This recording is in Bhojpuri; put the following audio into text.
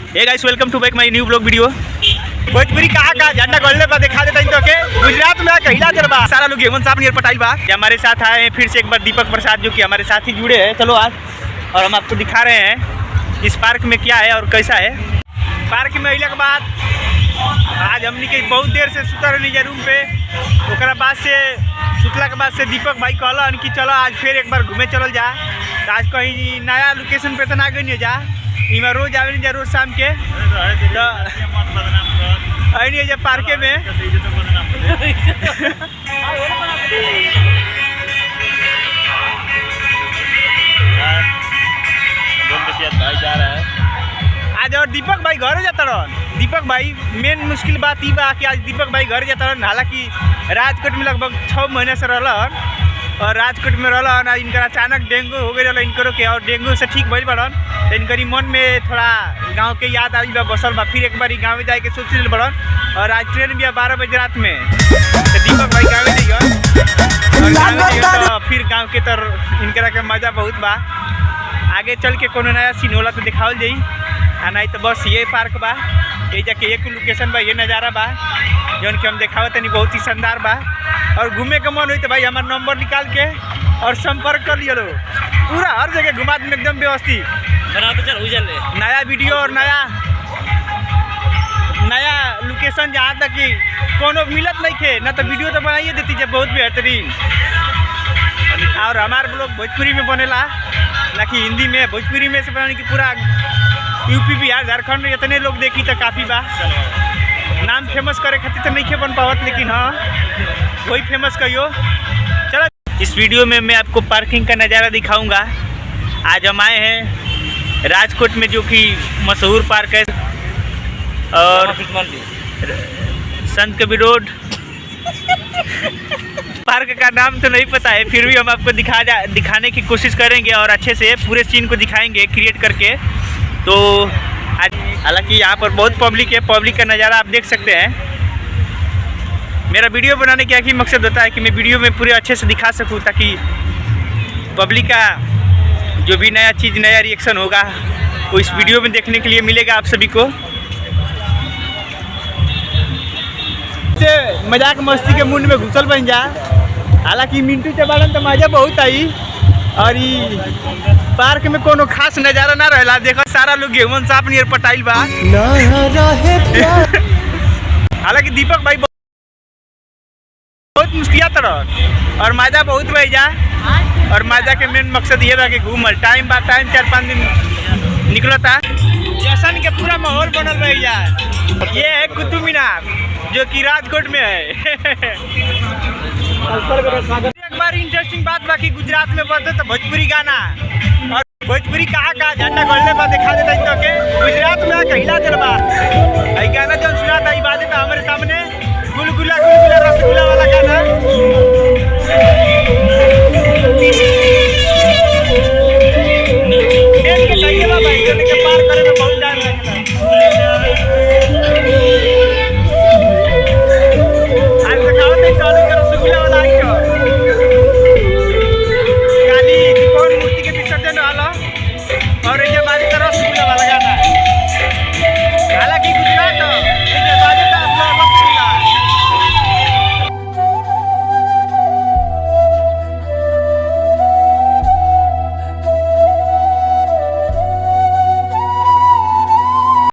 हे guys, welcome to back my new blog video. Bhojpuri कहाँ झंडा गड़ले बा दिखा देता इन तो के गुजरात में कहिला चल बा सारा लोग हेमंत साहब नियर पटाइल बा। हमारे साथ आए हैं फिर से एक बार दीपक प्रसाद, जो कि हमारे साथ ही जुड़े हैं। चलो आज और हम आपको दिखा रहे हैं इस पार्क में क्या है और कैसा है। पार्क में अइला के बाद आज हमनी के बहुत देर से सुता रही रूम पे। ओकरा बाद से सुतला के बाद से दीपक भाई कहलन कि चलो आज फिर एक बार घूमे चलल जा। तो आज कहीं नया लोकेशन पे तो ना गई जा, इमा रोज आवे नहीं जा, रोज शाम के तो आई नहीं जा पार्के में। भाई जा रहा है आज और दीपक भाई घर जाता रहन। दीपक भाई मेन मुश्किल बात ई बा कि आज दीपक भाई घर जाता रहन। हालांकि राजकोट में लगभग 6 महीने से रहन और राजकोट में रहन। इनका अचानक डेंगू हो गई रहा इनको के, और डेंगू से ठीक भइल बड़न। तो इनकर मन में थोड़ा गांव के याद आई बा, बसल बा। फिर एक बार गाँव जाए के सोच रहे बड़न और आज ट्रेन भी 12 बजे रात में। तो दीपक भाई गाँव जाइए तो फिर गाँव के तर इनकरा के मजा बहुत बा। आगे चल के कोनो नया सीन होला तो दिखावल जाई, आ नहीं तो बस ये पार्क बा। ये जाके एक लोकेशन बा, ये नज़ारा बा जौन कि हम दिखावत नहीं, बहुत ही शानदार बा। और घूमे का मन हुई तो भाई हमारा नंबर निकाल के और संपर्क कर लियो। पूरा हर जगह घुमा दें एकदम व्यवस्थित। नया वीडियो और नया लोकेशन जहाँ तक कि कोनो मिलत नहीं थे ना, तो वीडियो तो बनाइए देती जब बहुत बेहतरीन। और हमारे लोग भोजपुरी में बनेला ना कि हिंदी में। भोजपुरी में से बनाने की पूरा यूपी बिहार झारखंड में इतने लोग देखी तो काफ़ी बा। नाम फेमस करे खातिर तो नहीं बन पावत, लेकिन हाँ वही फेमस कहियो। चलो इस वीडियो में मैं आपको पार्किंग का नज़ारा दिखाऊंगा। आज हम आए हैं राजकोट में, जो कि मशहूर पार्क है और संत कबीर रोड। पार्क का नाम तो नहीं पता है, फिर भी हम आपको दिखाने की कोशिश करेंगे और अच्छे से पूरे सीन को दिखाएंगे क्रिएट करके। तो आज हालांकि यहाँ पर बहुत पब्लिक है, पब्लिक का नज़ारा आप देख सकते हैं। मेरा वीडियो बनाने का ही मकसद होता है कि मैं वीडियो में पूरे अच्छे से दिखा सकूं, ताकि पब्लिक का जो भी नया चीज़, नया रिएक्शन होगा वो इस वीडियो में देखने के लिए मिलेगा आप सभी को। मजाक मस्ती के मुंड में घुसल बन जा। हालांकि मिंटू चबालन तो मजा बहुत आई और पार्क में कोनो खास नज़ारा ना रहला। देखो सारा लोग हेमंत साहब नियर पटाइल बा। हालांकि दीपक भाई बहुत मुस्किया तरह और मजा बहुत भाई जा। और मजा के मेन मकसद ये बा कि घूमल टाइम बा टाइम 4-5 दिन निकलता। जैसन के पूरा माहौल बनल रही जा। ये है कुतुब मीनार जो कि राजकोट में है। एक बार इंटरेस्टिंग बात बाकी गुजरात में बोलते तो भोजपुरी गाना और भोजपुरी कहाँ झंडा गड़ले बा दिखा देता इन तो के गुजरात में कहिला चल बा। गाना जो सुना था बात था हमारे सामने, गुलगुला गुलगुला रसगुल्ला वाला गाना। पार करे में बहुत